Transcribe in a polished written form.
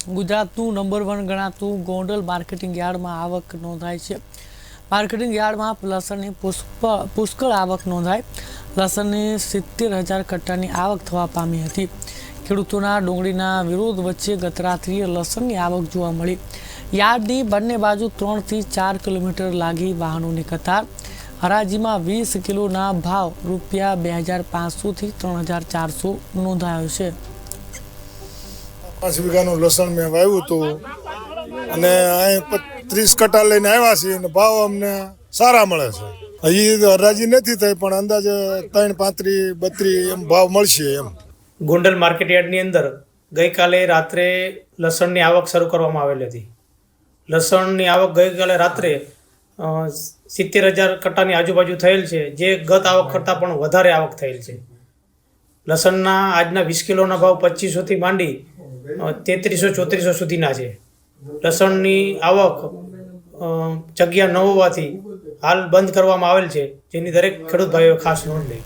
ગુજરાતનું number 1 ગણાતું Gondal marketing યાર્ડમાં આવક નોંધાઈ છે। માર્કેટિંગ યાર્ડમાં લસણની પુષ્કળ આવક નોંધાઈ। લસણની 70,000 કટ્ટાની આવક થવા પામી હતી। ખેડૂતોના ડુંગળીના વિરોધ વચ્ચે ગત રાત્રિએ લસણની આવક જોવા મળી। યાર્ડની બંને બાજુ 3 થી 4 કિલોમીટર લાગી વાહનોની કતાર। હરાજીમાં 20 કિલોના ભાવ ₹2,500 થી 3,400 નોંધાયો છે। 5 વીઘાનું લસણ મેં વાવ્યું હતું અને અહીં 30 કટ્ટા લઈને આવ્યા છીએ અને ભાવ અમને સારા મળે છે। હજી હરાજી નથી થઈ પણ અંદાજે 3, 35, 32 એમ ભાવ મળશે એમ। ગોંડલ માર્કેટ યાર્ડની અંદર ગઈકાલે રાત્રે લસણની આવક શરૂ કરવામાં આવેલી હતી। લસણની આવક ગઈકાલે રાત્રે 70,000 કટ્ટાની આજુબાજુ થયેલ છે, જે ગત આવક કરતાં પણ વધારે આવક થયેલ છે। લસણના આજના 20 કિલોના ભાવ 2500 થી માંડી 3300-3400 સુધીના છે। લસણની આવક જગ્યા ન હોવાથી હાલ બંધ કરવામાં આવેલ છે, જેની દરેક ખેડૂત ભાઈઓ ખાસ નોંધ લે।